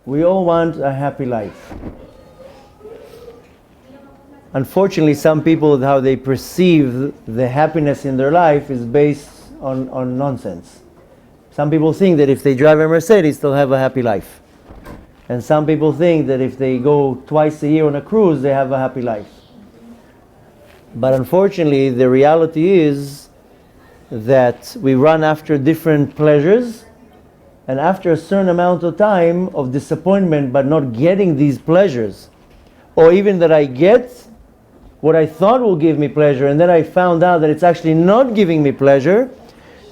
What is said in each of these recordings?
We all want a happy life. Unfortunately, some people, how they perceive the happiness in their life is based on nonsense. Some people think that if they drive a Mercedes, they'll have a happy life. And some people think that if they go twice a year on a cruise, they have a happy life. But unfortunately, the reality is that we run after different pleasures, and after a certain amount of time of disappointment but not getting these pleasures, or even that I get what I thought will give me pleasure and then I found out that it's actually not giving me pleasure,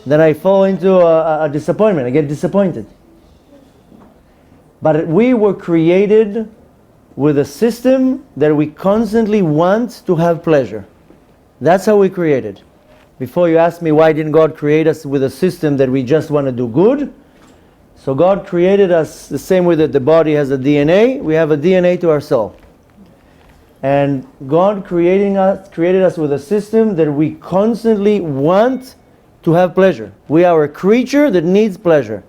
then I fall into a disappointment. I get disappointed. But we were created with a system that we constantly want to have pleasure. That's how we created. Before you ask me why didn't God create us with a system that we just want to do good? So God created us the same way that the body has a DNA, we have a DNA to our soul. And God created us with a system that we constantly want to have pleasure. We are a creature that needs pleasure.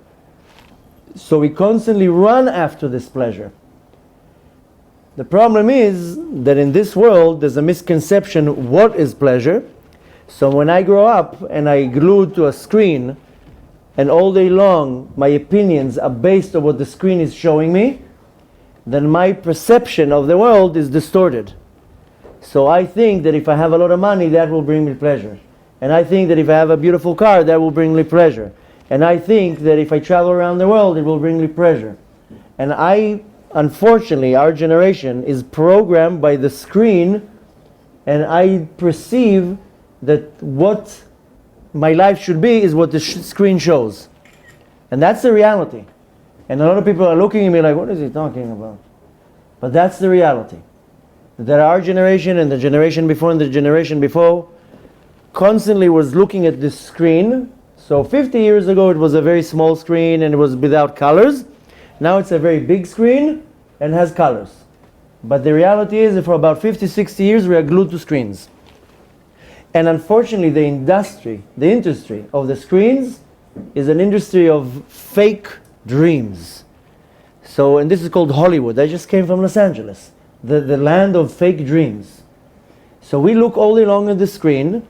So we constantly run after this pleasure. The problem is that in this world there's a misconception what is pleasure. So when I grow up and I glued to a screen and all day long my opinions are based on what the screen is showing me, then my perception of the world is distorted. So I think that if I have a lot of money, that will bring me pleasure. And I think that if I have a beautiful car, that will bring me pleasure. And I think that if I travel around the world, it will bring me pleasure. And unfortunately, our generation is programmed by the screen, and I perceive that what my life should be is what the screen shows. And that's the reality. And a lot of people are looking at me like, what is he talking about? But that's the reality. That our generation and the generation before and the generation before constantly was looking at this screen. So 50 years ago it was a very small screen and it was without colors. Now it's a very big screen and has colors. But the reality is that for about 50, 60 years we are glued to screens. And unfortunately the industry of the screens is an industry of fake dreams. So, and this is called Hollywood. I just came from Los Angeles, the land of fake dreams. So we look all day long at the screen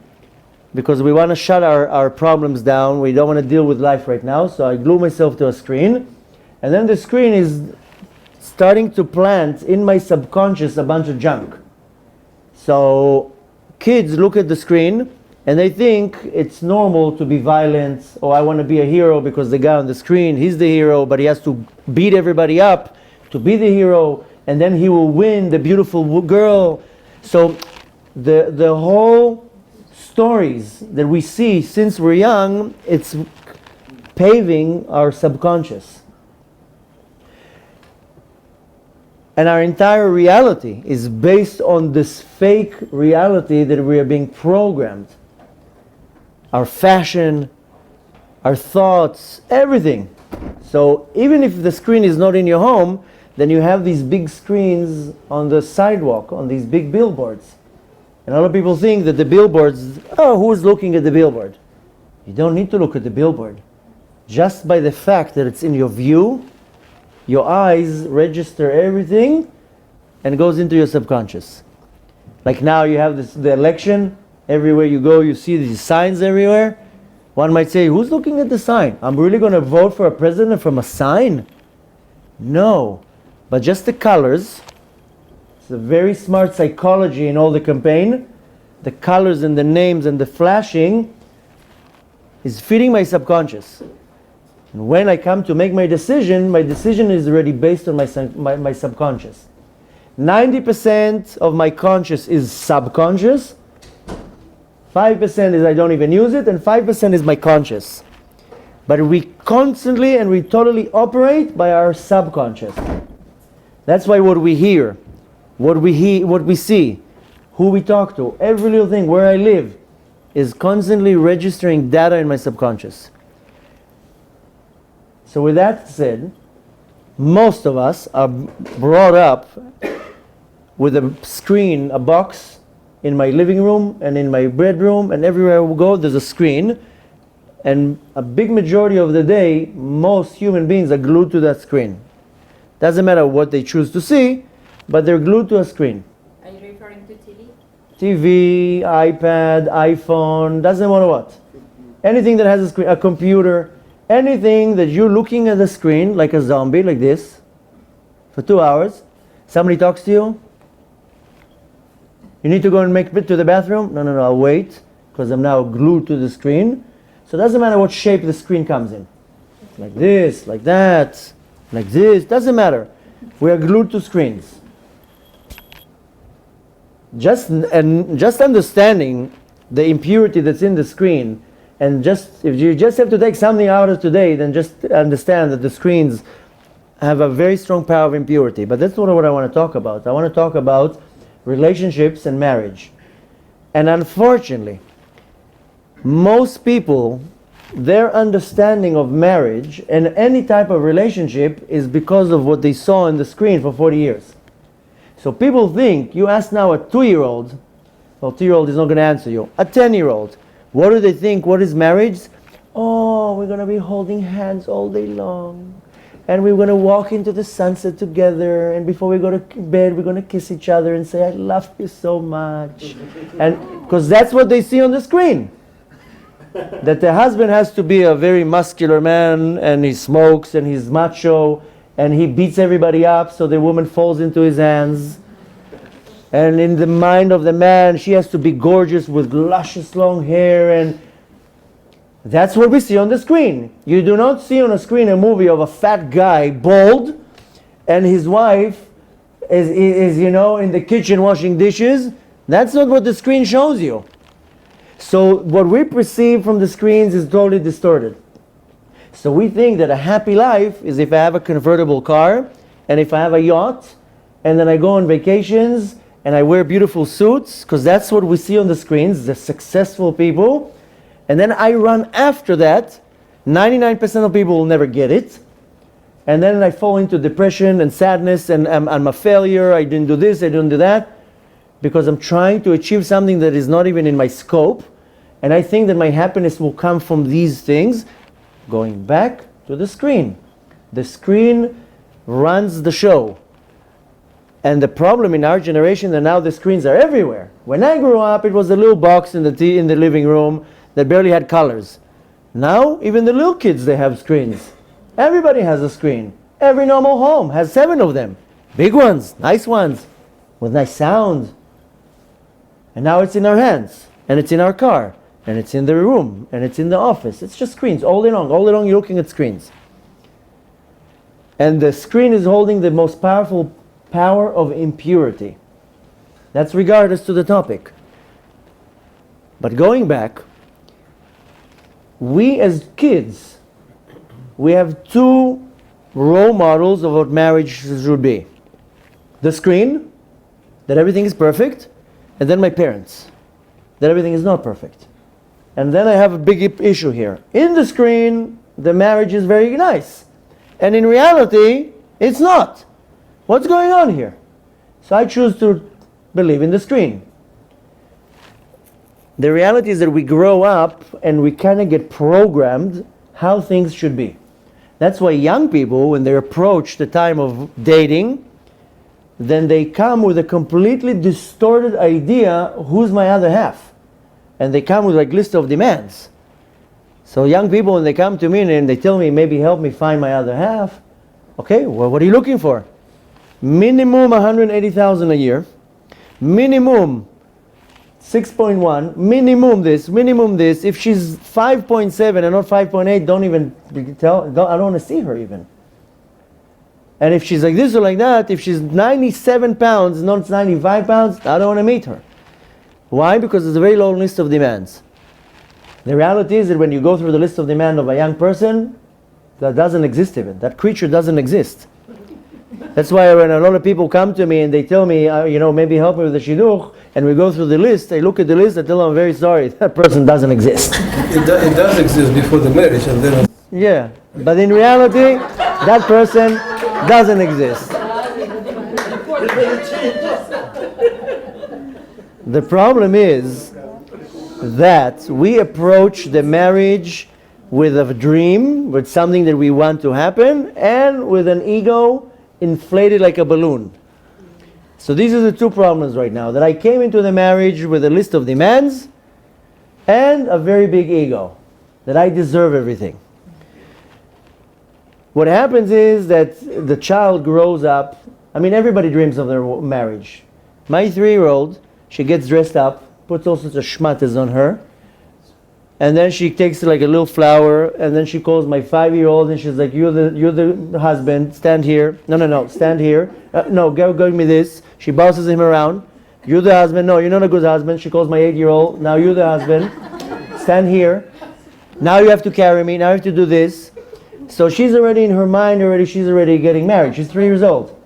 because we want to shut our problems down. We don't want to deal with life right now. So I glue myself to a screen. And then the screen is starting to plant in my subconscious a bunch of junk. So kids look at the screen and they think it's normal to be violent, or I want to be a hero because the guy on the screen, he's the hero, but he has to beat everybody up to be the hero, and then he will win the beautiful girl. So the whole stories that we see since we're young, it's paving our subconscious. And our entire reality is based on this fake reality that we are being programmed. Our fashion, our thoughts, everything. So even if the screen is not in your home, then you have these big screens on the sidewalk, on these big billboards. And a lot of people think that the billboards, who's looking at the billboard? You don't need to look at the billboard. Just by the fact that it's in your view, your eyes register everything and goes into your subconscious. Like now you have the election, everywhere you go you see these signs everywhere. One might say, who's looking at the sign? I'm really going to vote for a president from a sign? No, but just the colors. It's a very smart psychology in all the campaign. The colors and the names and the flashing is feeding my subconscious. And when I come to make my decision is already based on my subconscious. 90% of my conscious is subconscious. 5% is I don't even use it, and 5% is my conscious. But we constantly and we totally operate by our subconscious. That's why what we hear, what we see, who we talk to, every little thing, where I live, is constantly registering data in my subconscious. So with that said, most of us are brought up with a screen, a box in my living room and in my bedroom, and everywhere we go there's a screen. And a big majority of the day, most human beings are glued to that screen. Doesn't matter what they choose to see, but they're glued to a screen. Are you referring to TV? TV, iPad, iPhone, doesn't matter what. Anything that has a screen, a computer, anything that you're looking at the screen like a zombie, like this, for 2 hours. Somebody talks to you. You need to go and make it to the bathroom. No, I'll wait because I'm now glued to the screen. So it doesn't matter what shape the screen comes in. Like this, like that, like this, doesn't matter. We are glued to screens. Just understanding the impurity that's in the screen, and if you just have to take something out of today, then just understand that the screens have a very strong power of impurity. But that's not what I want to talk about. I want to talk about relationships and marriage. And unfortunately, most people, their understanding of marriage and any type of relationship is because of what they saw on the screen for 40 years. So people think, you ask now a 2-year-old, well, 2-year-old is not going to answer you, a 10-year-old, what do they think? What is marriage? Oh, we're going to be holding hands all day long. And we're going to walk into the sunset together. And before we go to bed, we're going to kiss each other and say, I love you so much. And because that's what they see on the screen. That the husband has to be a very muscular man, and he smokes, and he's macho, and he beats everybody up so the woman falls into his hands. And in the mind of the man, she has to be gorgeous with luscious long hair, and that's what we see on the screen. You do not see on a screen a movie of a fat guy, bald, and his wife is in the kitchen washing dishes. That's not what the screen shows you. So what we perceive from the screens is totally distorted. So we think that a happy life is if I have a convertible car, and if I have a yacht, and then I go on vacations, and I wear beautiful suits, because that's what we see on the screens, the successful people. And then I run after that. 99% of people will never get it. And then I fall into depression and sadness, and I'm a failure. I didn't do this, I didn't do that. Because I'm trying to achieve something that is not even in my scope. And I think that my happiness will come from these things. Going back to the screen. The screen runs the show. And the problem in our generation that now the screens are everywhere. When I grew up, it was a little box in the living room that barely had colors. Now, even the little kids, they have screens. Everybody has a screen. Every normal home has 7 of them. Big ones, nice ones, with nice sound. And now it's in our hands, and it's in our car, and it's in the room, and it's in the office. It's just screens all day long. All day long you're looking at screens. And the screen is holding the most powerful power of impurity. That's regardless to the topic. But going back, we as kids, we have 2 role models of what marriage should be. The screen, that everything is perfect, and then my parents, that everything is not perfect. And then I have a big issue here. In the screen, the marriage is very nice. And in reality, it's not. What's going on here? So I choose to believe in the screen. The reality is that we grow up and we kind of get programmed how things should be. That's why young people, when they approach the time of dating, then they come with a completely distorted idea, who's my other half? And they come with like list of demands. So young people, when they come to me and they tell me, maybe help me find my other half. Okay, well, what are you looking for? Minimum 180,000 a year. Minimum 6.1, minimum this. If she's 5.7 and not 5.8, don't even tell. I don't want to see her even. And if she's like this or like that, if she's 97 pounds, not 95 pounds, I don't want to meet her. Why? Because it's a very long list of demands. The reality is that when you go through the list of demand of a young person, that doesn't exist even. That creature doesn't exist. That's why when a lot of people come to me and they tell me, maybe help me with the shidduch, and we go through the list, I look at the list, I tell them, I'm very sorry, that person doesn't exist. It does exist before the marriage, and then... Yeah, but in reality, that person doesn't exist. The problem is that we approach the marriage with a dream, with something that we want to happen, and with an ego inflated like a balloon. So these are the two problems right now. That I came into the marriage with a list of demands and a very big ego. That I deserve everything. What happens is that the child grows up. I mean, everybody dreams of their marriage. My 3-year-old, she gets dressed up, puts all sorts of schmattes on her, and then she takes like a little flower, and then she calls my 5-year-old, and she's like, you're the husband, stand here. No, stand here. No, go give me this. She bosses him around. You're the husband. No, you're not a good husband. She calls my 8-year-old. Now you're the husband. Stand here. Now you have to carry me. Now you have to do this. So she's already in her mind she's already getting married. She's 3 years old.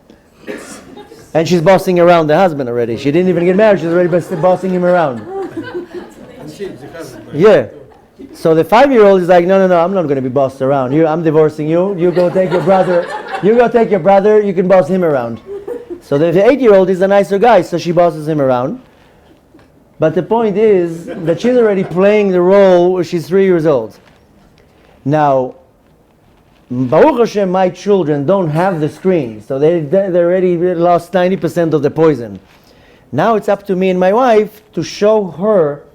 And she's bossing around the husband already. She didn't even get married. She's already bossing him around. Yeah. So the 5-year-old is like, no, I'm not going to be bossed around. I'm divorcing you. You go take your brother. You can boss him around. So the 8-year-old is a nicer guy, so she bosses him around. But the point is that she's already playing the role where she's 3 years old. Now, Baruch Hashem, my children don't have the screen, so they already lost 90% of the poison. Now it's up to me and my wife to show her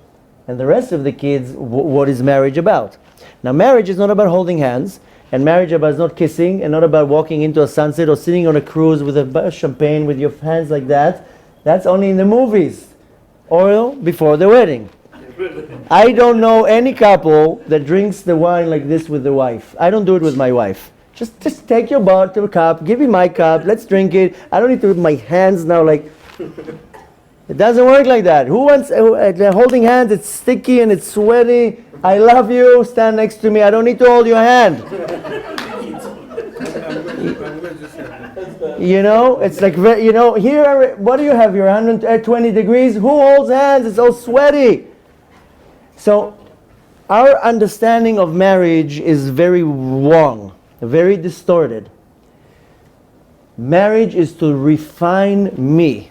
and the rest of the kids what is marriage about. Now marriage is not about holding hands, and marriage is not kissing, and not about walking into a sunset or sitting on a cruise with a champagne with your hands like that. That's only in the movies or before the wedding. I don't know any couple that drinks the wine like this with the wife. I don't do it with my wife. Just take your bottle cup, give me my cup, let's drink it. I don't need to with my hands now like... It doesn't work like that. Who wants holding hands? It's sticky and it's sweaty. I love you. Stand next to me. I don't need to hold your hand. It's like, here, what do you have? You're 120 degrees. Who holds hands? It's all sweaty. So, our understanding of marriage is very wrong, very distorted. Marriage is to refine me.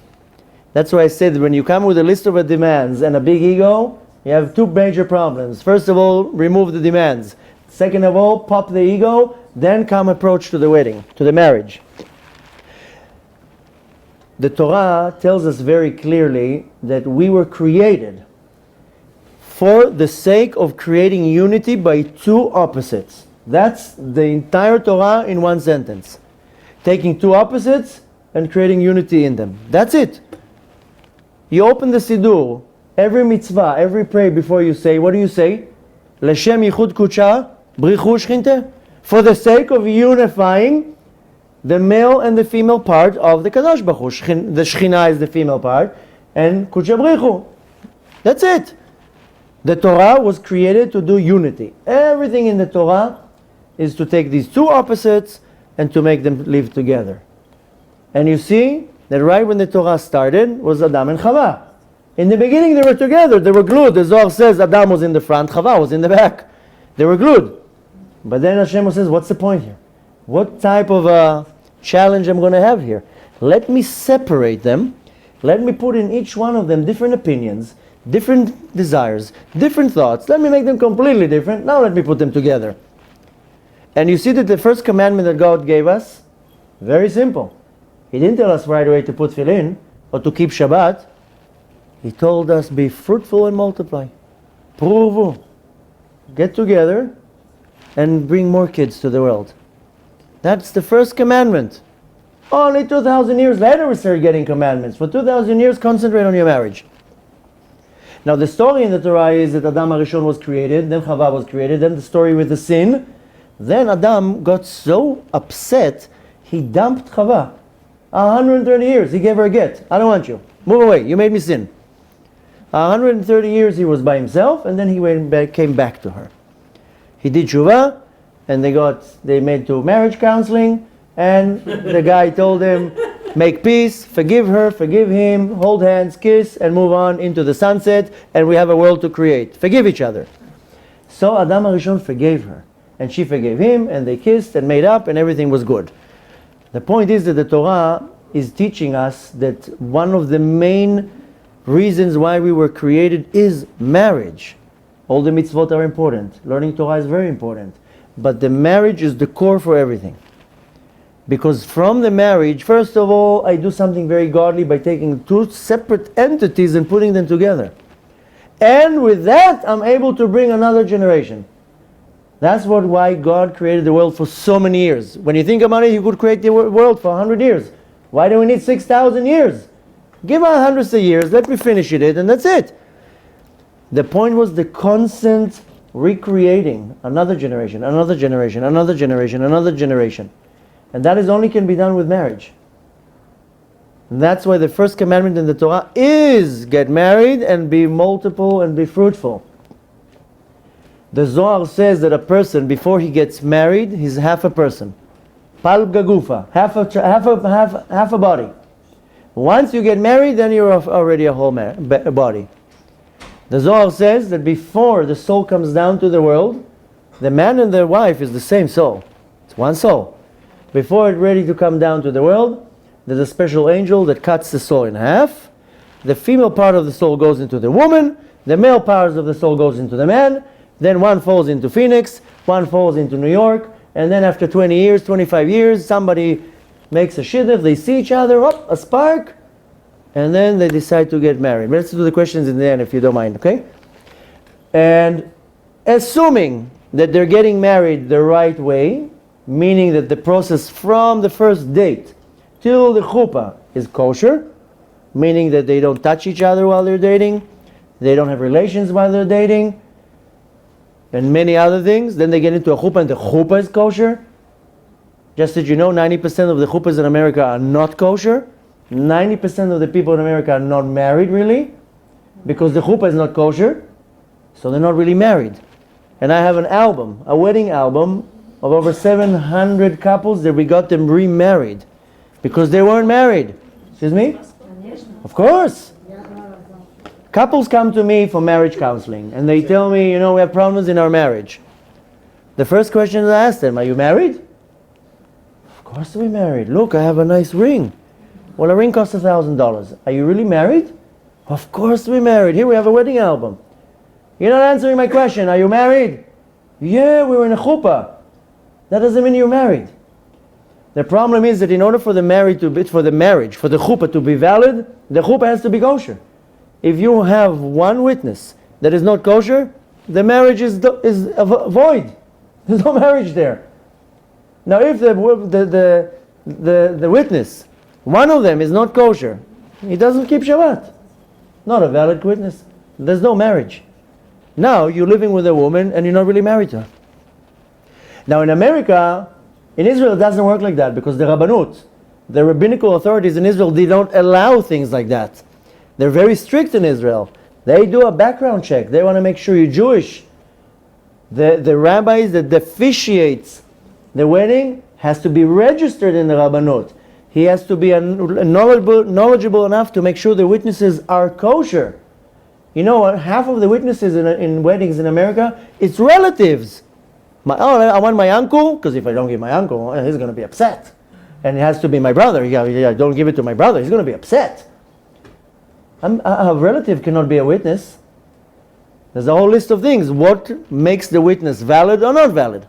That's why I said when you come with a list of demands and a big ego, you have two major problems. First of all, remove the demands. Second of all, pop the ego, then come approach to the wedding, to the marriage. The Torah tells us very clearly that we were created for the sake of creating unity by two opposites. That's the entire Torah in one sentence. Taking two opposites and creating unity in them. That's it. You open the Siddur, every mitzvah, every prayer before you say, what do you say? L'shem yichud kudsha, brichu shchinte. For the sake of unifying the male and the female part of the Kadosh Baruch Hu. The Shekhinah is the female part, and kudsha brichu. That's it. The Torah was created to do unity. Everything in the Torah is to take these two opposites and to make them live together. And you see that right when the Torah started was Adam and Chava. In the beginning they were together, they were glued. The Zohar says Adam was in the front, Chava was in the back. They were glued. But then Hashem says, what's the point here? What type of a challenge I'm going to have here? Let me separate them. Let me put in each one of them different opinions, different desires, different thoughts. Let me make them completely different. Now let me put them together. And you see that the first commandment that God gave us, very simple. He didn't tell us right away to put tefillin or to keep Shabbat. He told us, be fruitful and multiply. Pruvu. Get together and bring more kids to the world. That's the first commandment. Only 2,000 years later we started getting commandments. For 2,000 years, concentrate on your marriage. Now the story in the Torah is that Adam HaRishon was created, then Chava was created, then the story with the sin. Then Adam got so upset, he dumped Chava. 130 years, he gave her a get. I don't want you. Move away, you made me sin. 130 years he was by himself, and then he came back to her. He did tshuva, and they made to marriage counseling, and the guy told him, make peace, forgive her, forgive him, hold hands, kiss, and move on into the sunset, and we have a world to create. Forgive each other. So Adam HaRishon forgave her, and she forgave him, and they kissed and made up, and everything was good. The point is that the Torah is teaching us that one of the main reasons why we were created is marriage. All the mitzvot are important. Learning Torah is very important. But the marriage is the core for everything. Because from the marriage, first of all, I do something very godly by taking two separate entities and putting them together. And with that, I'm able to bring another generation. That's why God created the world for so many years. When you think about it, He could create the world for 100 years. Why do we need 6,000 years? Give us hundreds of years, let me finish it, and that's it. The point was the constant recreating another generation, another generation, another generation, another generation. And that only can be done with marriage. And that's why the first commandment in the Torah is get married and be multiple and be fruitful. The Zohar says that a person, before he gets married, he's half a person. Pal gagufa, half a body. Once you get married, then you're already a whole body. The Zohar says that before the soul comes down to the world, the man and the wife is the same soul. It's one soul. Before it's ready to come down to the world, there's a special angel that cuts the soul in half. The female part of the soul goes into the woman. The male part of the soul goes into the man. Then one falls into Phoenix, one falls into New York, and then after 20 years, 25 years, somebody makes a shidduch, they see each other, a spark, and then they decide to get married. Let's do the questions in the end if you don't mind, okay? And assuming that they're getting married the right way, meaning that the process from the first date till the chuppah is kosher, meaning that they don't touch each other while they're dating, they don't have relations while they're dating, and many other things. Then they get into a chuppah and the chuppah is kosher. Just that you know, 90% of the chuppahs in America are not kosher. 90% of the people in America are not married really, because the chuppah is not kosher, so they're not really married. And I have an album, a wedding album, of over 700 couples that we got them remarried because they weren't married. Excuse me? Of course. Couples come to me for marriage counseling and they tell me, we have problems in our marriage. The first question I ask them, are you married? Of course we're married. Look, I have a nice ring. Well, a ring costs $1,000. Are you really married? Of course we're married. Here we have a wedding album. You're not answering my question. Are you married? Yeah, we were in a chuppah. That doesn't mean you're married. The problem is that in order for the marriage, for the chuppah to be valid, the chuppah has to be kosher. If you have one witness that is not kosher, the marriage is void. There's no marriage there. Now, if the witness, one of them is not kosher, he doesn't keep Shabbat. Not a valid witness. There's no marriage. Now you're living with a woman and you're not really married to her. Now in America, in Israel it doesn't work like that because the Rabbanut, the rabbinical authorities in Israel, they don't allow things like that. They're very strict in Israel. They do a background check. They want to make sure you're Jewish. The rabbis that officiates the wedding has to be registered in the Rabbanut. He has to be knowledgeable enough to make sure the witnesses are kosher. You know what? Half of the witnesses in weddings in America, it's relatives. I want my uncle, because if I don't give my uncle, he's going to be upset. And it has to be my brother. Don't give it to my brother. He's going to be upset. A relative cannot be a witness. There's a whole list of things. What makes the witness valid or not valid?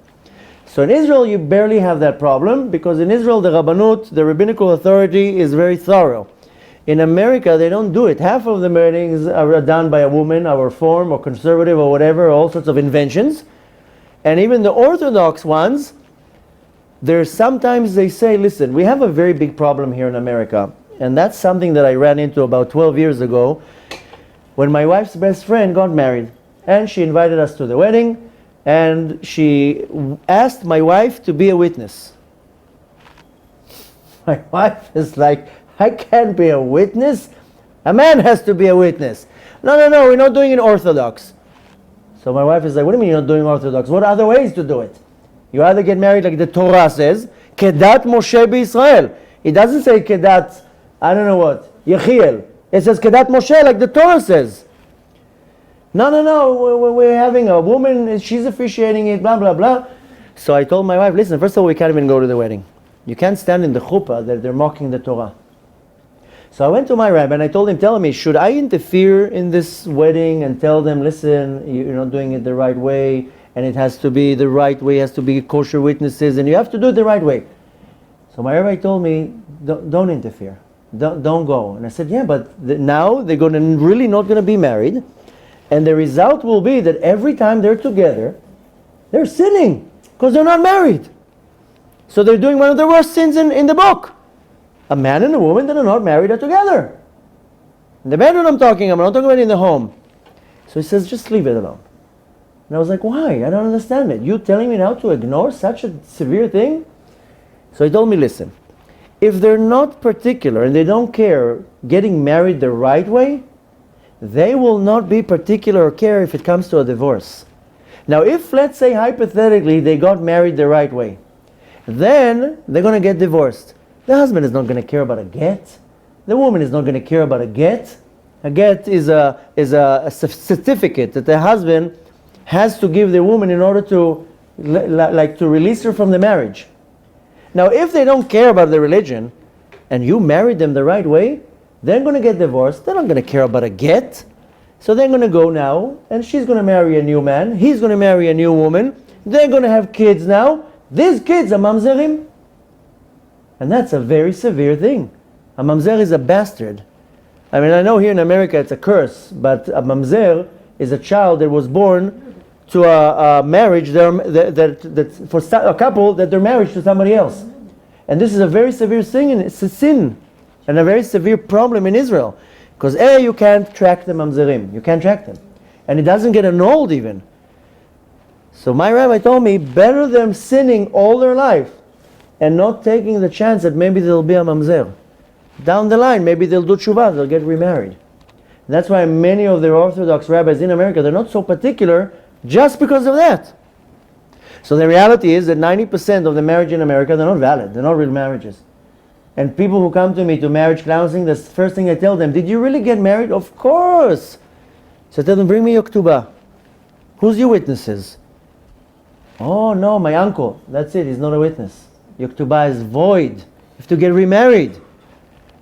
So in Israel, you barely have that problem, because in Israel, the Rabbanut, the rabbinical authority, is very thorough. In America, they don't do it. Half of the weddings are done by a woman, or reform, or conservative, or whatever, all sorts of inventions. And even the Orthodox ones, sometimes they say, listen, we have a very big problem here in America. And that's something that I ran into about 12 years ago when my wife's best friend got married. And she invited us to the wedding, and she asked my wife to be a witness. My wife is like, I can't be a witness. A man has to be a witness. No, we're not doing it Orthodox. So my wife is like, what do you mean you're not doing Orthodox? What are other ways to do it? You either get married like the Torah says, Kedat Moshe b'Yisrael. It doesn't say Kedat, I don't know what, Yechiel. It says Kedat Moshe like the Torah says. No, we're having a woman, she's officiating it, blah, blah, blah. So I told my wife, listen, first of all, we can't even go to the wedding. You can't stand in the chuppah that they're mocking the Torah. So I went to my rabbi and I told him, tell me, should I interfere in this wedding and tell them, listen, you're not doing it the right way, and it has to be the right way, it has to be kosher witnesses, and you have to do it the right way. So my rabbi told me, don't interfere. Don't go. And I said, yeah, but now they're really not going to be married. And the result will be that every time they're together, they're sinning because they're not married. So they're doing one of the worst sins in the book. A man and a woman that are not married are together. In the bedroom I'm not talking about in the home. So he says, just leave it alone. And I was like, why? I don't understand it. You telling me now to ignore such a severe thing? So he told me, listen, if they're not particular and they don't care getting married the right way, they will not be particular or care if it comes to a divorce. Now, if, let's say, hypothetically, they got married the right way, then they're going to get divorced. The husband is not going to care about a get. The woman is not going to care about a get. A get is a certificate that the husband has to give the woman in order to release her from the marriage. Now, if they don't care about the religion, and you married them the right way, they're going to get divorced. They're not going to care about a get. So they're going to go now, and she's going to marry a new man. He's going to marry a new woman. They're going to have kids now. These kids are mamzerim. And that's a very severe thing. A mamzer is a bastard. I mean, I know here in America it's a curse, but a mamzer is a child that was born to a marriage that for a couple that they're married to somebody else. And this is a very severe thing, and it's a sin, and a very severe problem in Israel. Because you can't track the mamzerim. You can't track them. And it doesn't get annulled even. So my rabbi told me, better them sinning all their life and not taking the chance that maybe they'll be a mamzer. Down the line, maybe they'll do tshuva, they'll get remarried. And that's why many of the Orthodox rabbis in America, they're not so particular just because of that. So the reality is that 90% of the marriage in America, they're not valid. They're not real marriages. And people who come to me to marriage counseling, the first thing I tell them, did you really get married? Of course. So I tell them, bring me your ketubah. Who's your witnesses? Oh no, my uncle. That's it, he's not a witness. Your ketubah is void. You have to get remarried.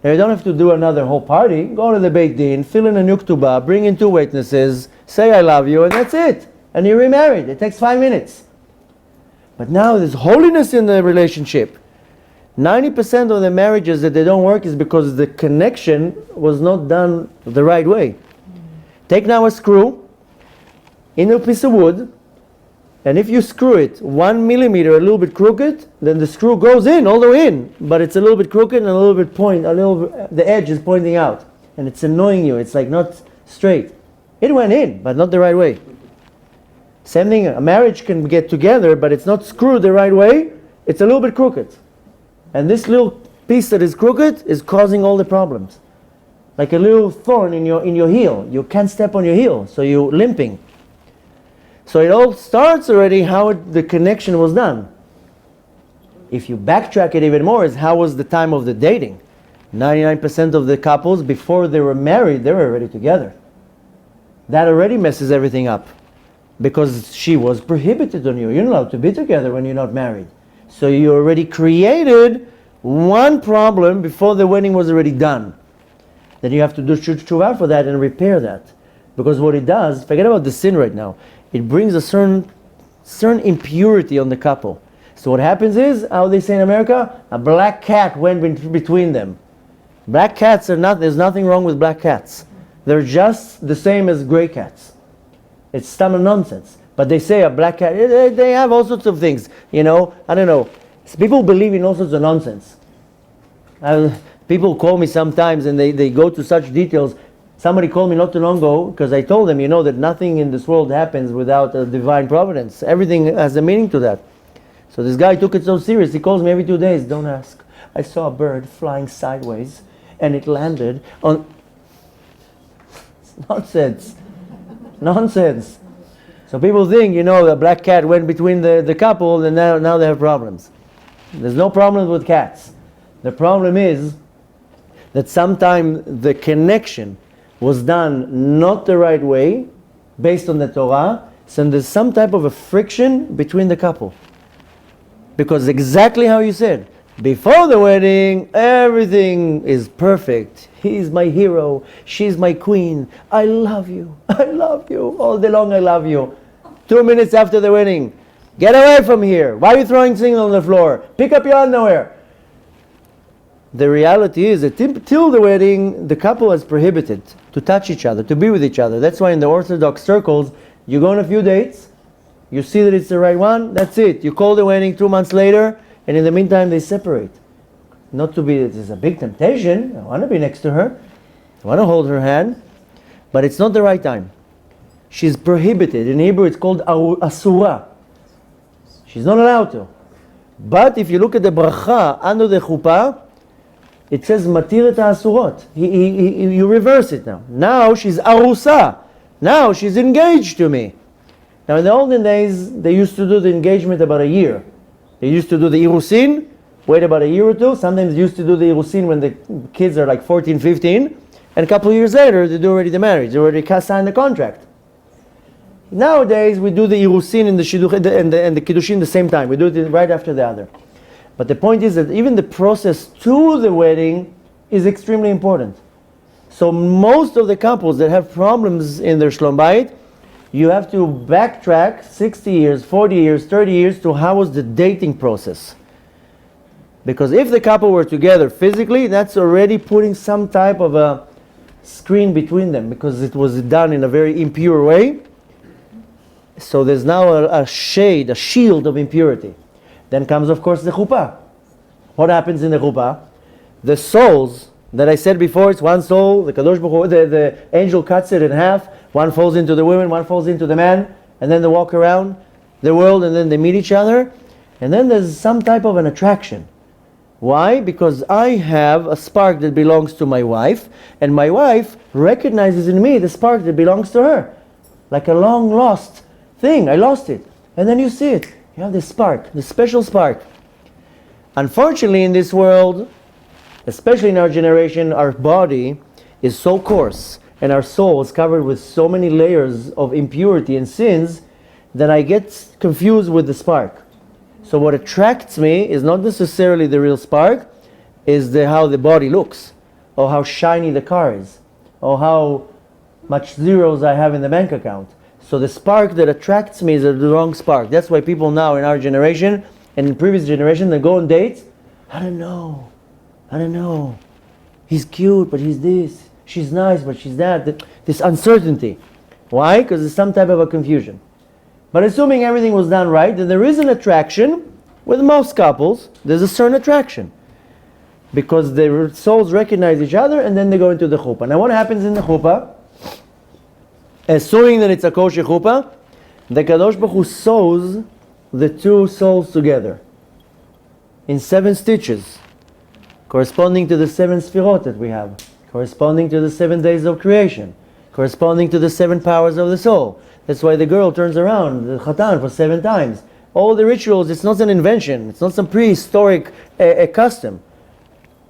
Now you don't have to do another whole party. Go to the Beit Din, fill in a new ketubah, bring in 2 witnesses, say I love you, and that's it. And you're remarried. It takes 5 minutes. But now there's holiness in the relationship. 90% of the marriages that they don't work is because the connection was not done the right way. Take now a screw in a piece of wood, and if you screw it 1 millimeter a little bit crooked, then the screw goes in all the way in, but it's a little bit crooked and a little bit the edge is pointing out, and it's annoying you. It's like not straight. It went in, but not the right way. Same thing, a marriage can get together, but it's not screwed the right way. It's a little bit crooked. And this little piece that is crooked is causing all the problems. Like a little thorn in your heel. You can't step on your heel, so you're limping. So it all starts already how the connection was done. If you backtrack it even more, is how was the time of the dating. 99% of the couples, before they were married, they were already together. That already messes everything up. Because she was prohibited on you. You're not allowed to be together when you're not married. So you already created one problem before the wedding was already done. Then you have to do tshuva for that and repair that. Because what it does, forget about the sin right now, it brings a certain impurity on the couple. So what happens is, how they say in America, a black cat went between them. Black cats there's nothing wrong with black cats. They're just the same as gray cats. It's stomach nonsense. But they say a black cat, they have all sorts of things. I don't know. People believe in all sorts of nonsense. People call me sometimes and they go to such details. Somebody called me not too long ago because I told them, that nothing in this world happens without a divine providence. Everything has a meaning to that. So this guy took it so serious. He calls me every 2 days. Don't ask. I saw a bird flying sideways and it landed on... Nonsense. Nonsense. So people think, the black cat went between the couple and now they have problems. There's no problem with cats. The problem is that sometimes the connection was done not the right way, based on the Torah, so there's some type of a friction between the couple. Because exactly how you said, before the wedding, everything is perfect. He's my hero, she's my queen, I love you, all day long I love you. 2 minutes after the wedding, get away from here, why are you throwing things on the floor? Pick up your underwear. the reality is that till the wedding, the couple is prohibited to touch each other, to be with each other. That's why in the Orthodox circles, you go on a few dates, you see that it's the right one, that's it. You call the wedding 2 months later, and in the meantime they separate. Not to be, it's a big temptation, I want to be next to her, I want to hold her hand, but it's not the right time. She's prohibited. In Hebrew it's called asura. She's not allowed to. But if you look at the bracha under the chuppah, it says matir et ha'asurot. You reverse it now. Now she's arusa. Now she's engaged to me. Now in the olden days, they used to do the engagement about a year. They used to do the irusin, wait about a year or two. Sometimes they used to do the irusin when the kids are like 14, 15. And a couple of years later, they do already the marriage. They already signed the contract. Nowadays, we do the irusin and the shidduch and the kiddushin the same time. We do it right after the other. But the point is that even the process to the wedding is extremely important. So most of the couples that have problems in their Shalom Bayit, you have to backtrack 60 years, 40 years, 30 years to how was the dating process. Because if the couple were together physically, that's already putting some type of a screen between them because it was done in a very impure way. So there's now a shade, a shield of impurity. Then comes, of course, the chuppah. What happens in the chuppah? The souls that I said before, it's one soul, the Kadosh Baruch Hu, the angel cuts it in half, one falls into the woman, one falls into the man, and then they walk around the world and then they meet each other, and then there's some type of an attraction. Why? Because I have a spark that belongs to my wife, and my wife recognizes in me the spark that belongs to her. Like a long lost thing, I lost it. And then you see it. You have this spark, this special spark. Unfortunately, in this world, especially in our generation, our body is so coarse and our soul is covered with so many layers of impurity and sins that I get confused with the spark. So what attracts me is not necessarily the real spark, is how the body looks, or how shiny the car is, or how much zeros I have in the bank account. So the spark that attracts me is the wrong spark. That's why people now in our generation and in previous generation, they go on dates. I don't know. He's cute, but he's this. She's nice, but she's that. This uncertainty. Why? Because there's some type of a confusion. But assuming everything was done right, then there is an attraction. With most couples, there's a certain attraction. Because their souls recognize each other and then they go into the chuppah. Now what happens in the chuppah? Assuming that it's a kosher chuppah, the Kadosh Baruch Hu sews the two souls together in 7 stitches, corresponding to the 7 sfirot that we have, corresponding to the 7 days of creation, corresponding to the 7 powers of the soul. That's why the girl turns around, the chatan, for 7 times. All the rituals, it's not an invention, it's not some prehistoric custom.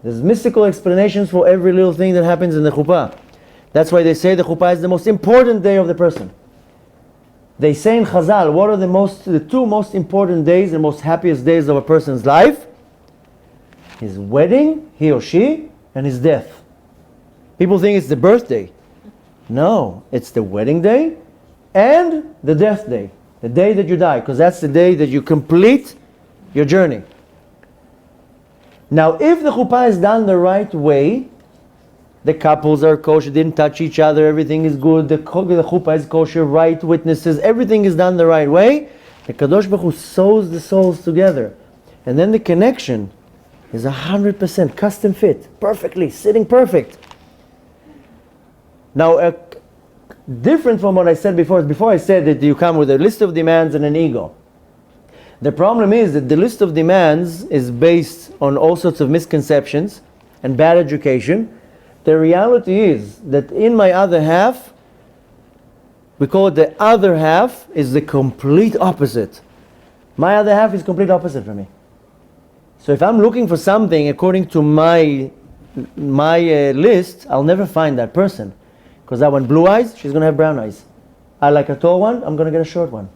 There's mystical explanations for every little thing that happens in the chuppah. That's why they say the chuppah is the most important day of the person. They say in Chazal, what are the 2 most important days, the most happiest days of a person's life? His wedding, he or she, and his death. People think it's the birthday. No, it's the wedding day and the death day. The day that you die, because that's the day that you complete your journey. Now, if the chuppah is done the right way, the couples are kosher, didn't touch each other, everything is good, the chuppah is kosher, right witnesses, everything is done the right way, the Kadosh Baruch Hu sews the souls together. And then the connection is 100% custom fit, perfectly, sitting perfect. Now, different from what I said before I said that you come with a list of demands and an ego. The problem is that the list of demands is based on all sorts of misconceptions and bad education. The reality is that in my other half, we call it the other half, is the complete opposite. My other half is complete opposite from me. So if I'm looking for something according to my list, I'll never find that person. Because I want blue eyes, she's going to have brown eyes. I like a tall one, I'm going to get a short one.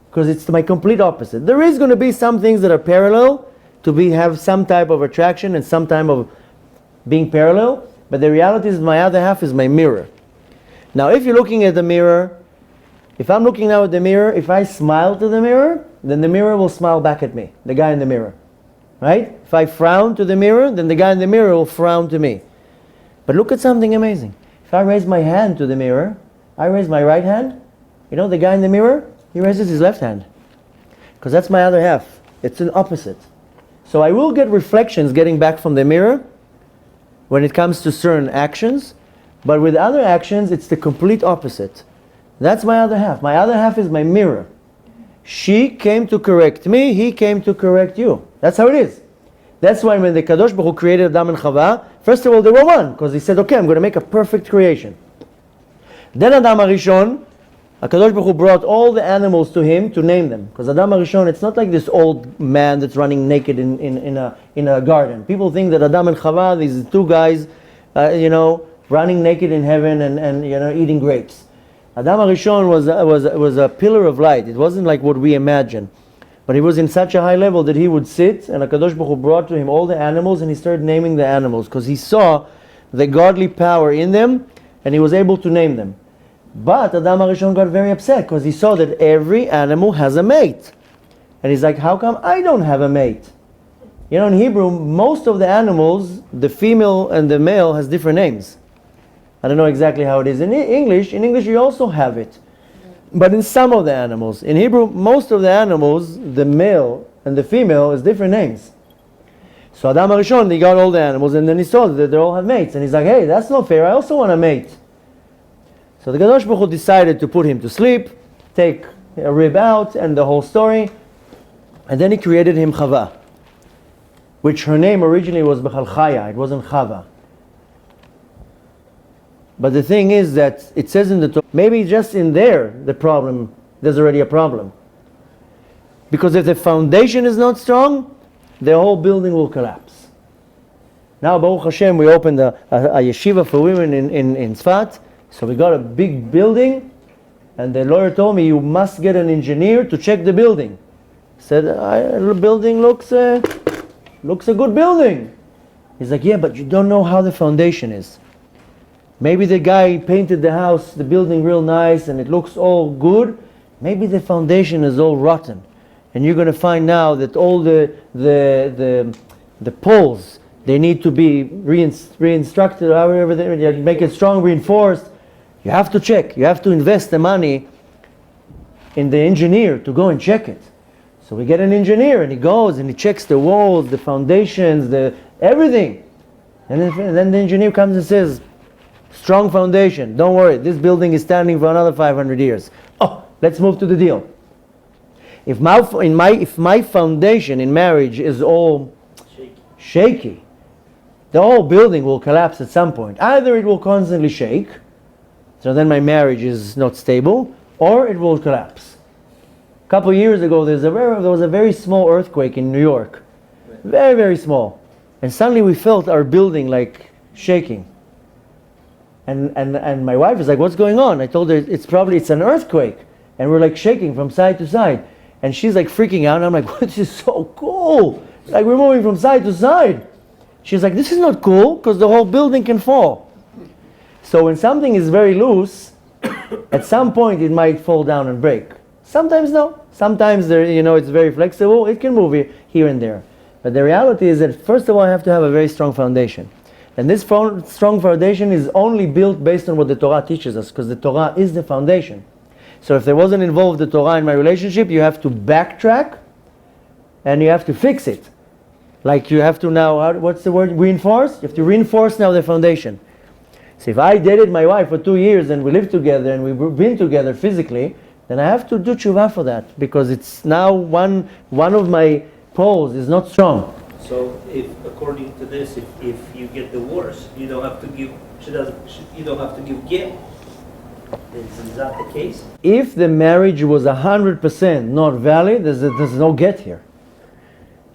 Because it's my complete opposite. There is going to be some things that are parallel to have some type of attraction and some type of being parallel. But the reality is my other half is my mirror. Now if you're looking at the mirror, if I'm looking now at the mirror, if I smile to the mirror, then the mirror will smile back at me, the guy in the mirror. Right? If I frown to the mirror, then the guy in the mirror will frown to me. But look at something amazing. If I raise my hand to the mirror, I raise my right hand, you know the guy in the mirror, he raises his left hand. Because that's my other half. It's an opposite. So I will get reflections getting back from the mirror when it comes to certain actions, but with other actions, it's the complete opposite. That's my other half. My other half is my mirror. She came to correct me, he came to correct you. That's how it is. That's why when the Kadosh Baruch Hu created Adam and Chava, first of all they were one, because he said, okay, I'm going to make a perfect creation. Then Adam HaRishon, HaKadosh Baruch Hu brought all the animals to him to name them. Because Adam HaRishon, it's not like this old man that's running naked in a garden. People think that Adam and Chava, these two guys, running naked in heaven and eating grapes. Adam HaRishon was a pillar of light. It wasn't like what we imagine. But he was in such a high level that he would sit, and HaKadosh Baruch Hu brought to him all the animals, and he started naming the animals, because he saw the godly power in them, and he was able to name them. But Adam HaRishon got very upset, because he saw that every animal has a mate. And he's like, how come I don't have a mate? In Hebrew, most of the animals, the female and the male has different names. I don't know exactly how it is in English. In English you also have it. But in some of the animals, in Hebrew, most of the animals, the male and the female is different names. So Adam HaRishon, he got all the animals, and then he saw that they all have mates. And he's like, hey, that's not fair, I also want a mate. So the Kadosh Baruch Hu decided to put him to sleep, take a rib out, and the whole story. And then he created him Chava, which her name originally was Bechal Chaya, it wasn't Chava. But the thing is that it says in the Torah, maybe just in there, there's already a problem. Because if the foundation is not strong, the whole building will collapse. Now, Baruch Hashem, we opened a yeshiva for women in Tzfat, so we got a big building, and the lawyer told me, you must get an engineer to check the building. I said, the building looks a good building. He's like, yeah, but you don't know how the foundation is. Maybe the guy painted the house, the building real nice, and it looks all good. Maybe the foundation is all rotten. And you're going to find now that all the poles, they need to be re-instructed, however they make it strong, reinforced. You have to check. You have to invest the money in the engineer to go and check it. So we get an engineer, and he goes and he checks the walls, the foundations, everything. And then the engineer comes and says, strong foundation, don't worry, this building is standing for another 500 years. Oh, let's move to the deal. If my foundation in marriage is all shaky, the whole building will collapse at some point. Either it will constantly shake, so then my marriage is not stable, or it will collapse. A couple of years ago, there was a very small earthquake in New York. Very, very small. And suddenly we felt our building like shaking. And my wife is like, what's going on? I told her, it's an earthquake. And we're like shaking from side to side. And she's like freaking out. And I'm like, this is so cool. Like we're moving from side to side. She's like, this is not cool because the whole building can fall. So when something is very loose, at some point it might fall down and break. Sometimes no. Sometimes it's very flexible. It can move here and there. But the reality is that first of all, I have to have a very strong foundation. And this strong foundation is only built based on what the Torah teaches us, because the Torah is the foundation. So if there wasn't involved the Torah in my relationship, you have to backtrack and you have to fix it. Like you have to now, what's the word? Reinforce? You have to reinforce now the foundation. So if I dated my wife for 2 years and we lived together and we've been together physically, then I have to do tshuva for that, because it's now one of my poles is not strong. So, if according to this, if you get divorced, you don't have to give. You don't have to give gift. Is that the case? If the marriage was 100% not valid, there's no get here.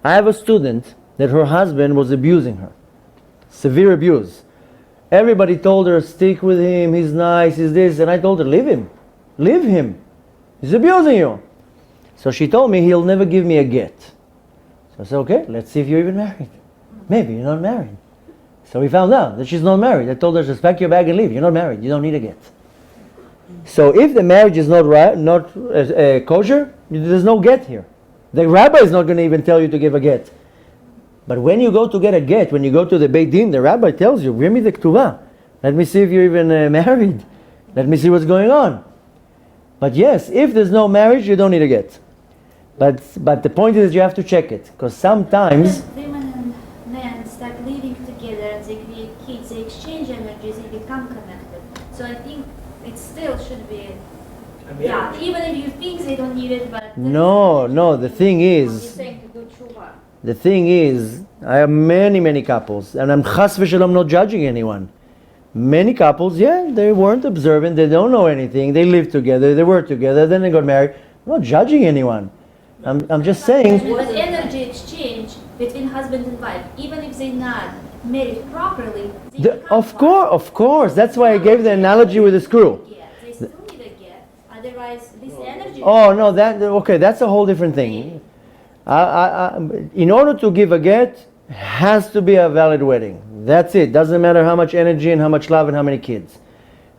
I have a student that her husband was abusing her, severe abuse. Everybody told her, stick with him. He's nice. He's this, and I told her, leave him. He's abusing you. So she told me he'll never give me a get. So I said, okay, let's see if you're even married. Maybe you're not married. So we found out that she's not married. I told her, just pack your bag and leave. You're not married. You don't need a get. So if the marriage is not right, not kosher, there's no get here. The rabbi is not going to even tell you to give a get. But when you go to get a get, when you go to the Beit Din, the rabbi tells you, bring me the Ketubah. Let me see if you're even married. Let me see what's going on. But yes, if there's no marriage, you don't need a get. But the point is you have to check it. Because sometimes... When women and men start living together and they create kids, they exchange energies, they become connected. So I think it still should be... Yeah, even if you think they don't need it, but... No, the thing is... The thing is, I have many couples, and I'm chas v'shalom not judging anyone. Many couples, yeah, they weren't observant, they don't know anything, they lived together, they were together, then they got married. I'm not judging anyone. I'm just saying... But energy exchange between husband and wife, even if they're not married properly, Of course, that's why I gave the analogy with the screw. They still need a get, otherwise this energy... Oh, no, that's a whole different thing. In order to give a get, has to be a valid wedding. That's it. Doesn't matter how much energy and how much love and how many kids.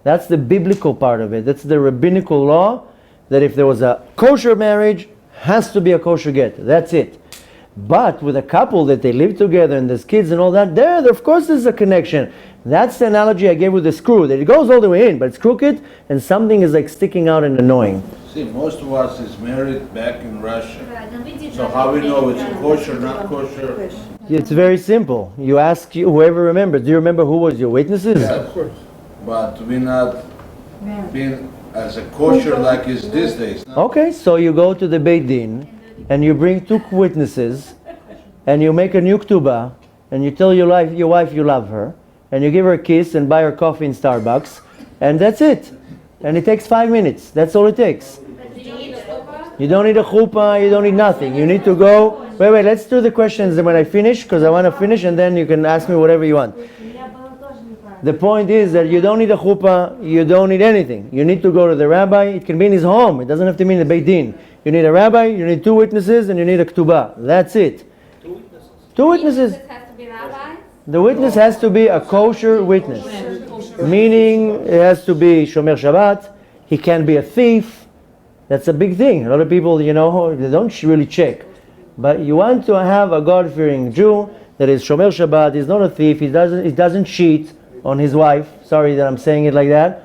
That's the biblical part of it. That's the rabbinical law, that if there was a kosher marriage, has to be a kosher get. That's it. But with a couple that they live together and there's kids and all that, there of course there's a connection. That's the analogy I gave with the screw, that it goes all the way in, but it's crooked and something is like sticking out and annoying. See, most of us is married back in Russia. Right, and we did So not how we know it's make kosher, not kosher? It's very simple. You ask whoever remembers. Do you remember who was your witnesses? Yeah, of course. But we not being as a kosher like is these days. Okay, so you go to the Beit Din and you bring two witnesses and you make a new ketubah and you tell your wife you love her and you give her a kiss and buy her coffee in Starbucks and that's it. And it takes 5 minutes. That's all it takes. You don't need a chuppah, you don't need nothing. You need to go... Wait, let's do the questions when I finish, because I want to finish, and then you can ask me whatever you want. The point is that you don't need a chuppah, you don't need anything. You need to go to the rabbi. It can be in his home. It doesn't have to be in the Beit Din. You need a rabbi, you need two witnesses, and you need a ketubah. That's it. Two witnesses. The witness has to be a kosher witness. Meaning, it has to be Shomer Shabbat. He can't be a thief. That's a big thing. A lot of people, they don't really check. But you want to have a God-fearing Jew that is Shomer Shabbat, he's not a thief, he doesn't cheat on his wife. Sorry that I'm saying it like that.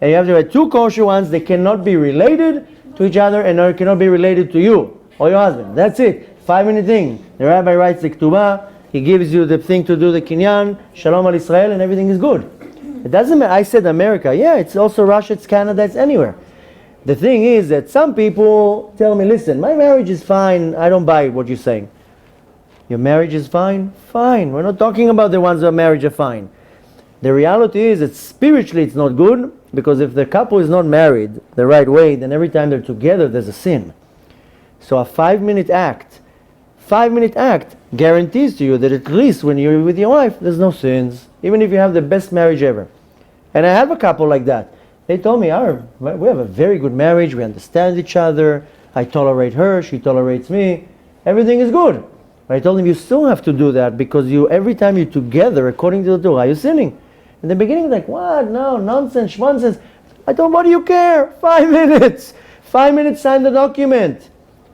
And you have to have two kosher ones. They cannot be related to each other and they cannot be related to you or your husband. That's it. 5-minute thing. The rabbi writes the ketubah, he gives you the thing to do the kinyan, Shalom al Israel, and everything is good. It doesn't matter. I said America. Yeah, it's also Russia, it's Canada, it's anywhere. The thing is that some people tell me, listen, my marriage is fine, I don't buy what you're saying. Your marriage is fine? Fine. We're not talking about the ones who are marriage are fine. The reality is that spiritually it's not good, because if the couple is not married the right way, then every time they're together there's a sin. So a 5-minute act guarantees to you that at least when you're with your wife, there's no sins, even if you have the best marriage ever. And I have a couple like that. They told me, we have a very good marriage, we understand each other, I tolerate her, she tolerates me, everything is good. But I told them, you still have to do that, because every time you're together, according to the Torah, you're sinning. In the beginning, like, what? No, nonsense, nonsense. I told them, what do you care? 5 minutes. 5 minutes, sign the document.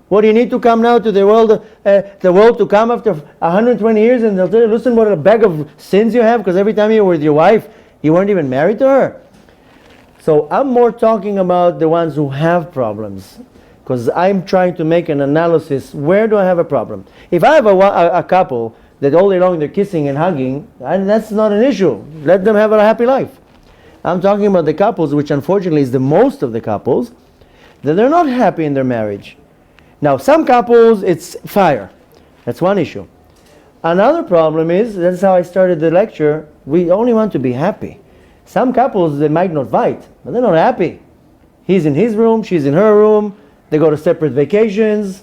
What, do you need to come now to the world to come after 120 years and they'll tell you, listen, what a bag of sins you have, because every time you were with your wife, you weren't even married to her? So I'm more talking about the ones who have problems, because I'm trying to make an analysis. Where do I have a problem? If I have a couple that all day long they're kissing and hugging, that's not an issue. Let them have a happy life. I'm talking about the couples, which unfortunately is the most of the couples, that they're not happy in their marriage. Now, some couples, it's fire. That's one issue. Another problem is, that's how I started the lecture, we only want to be happy. Some couples, they might not fight, but they're not happy. He's in his room, she's in her room, they go to separate vacations,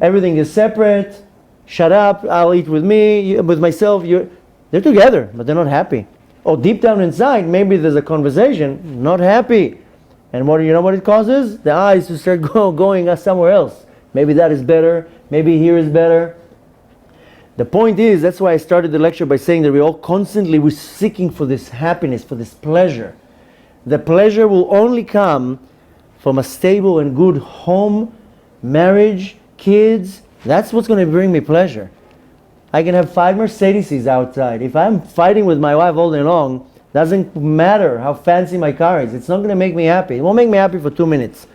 everything is separate, shut up, I'll eat with me, with myself, they're together, but they're not happy. Or deep down inside, maybe there's a conversation, not happy. And you know what it causes? The eyes to start going somewhere else. Maybe that is better, maybe here is better. The point is, that's why I started the lecture by saying that we're seeking for this happiness, for this pleasure. The pleasure will only come from a stable and good home, marriage, kids. That's what's going to bring me pleasure. I can have 5 Mercedeses outside. If I'm fighting with my wife all day long, doesn't matter how fancy my car is. It's not going to make me happy. It won't make me happy for 2 minutes.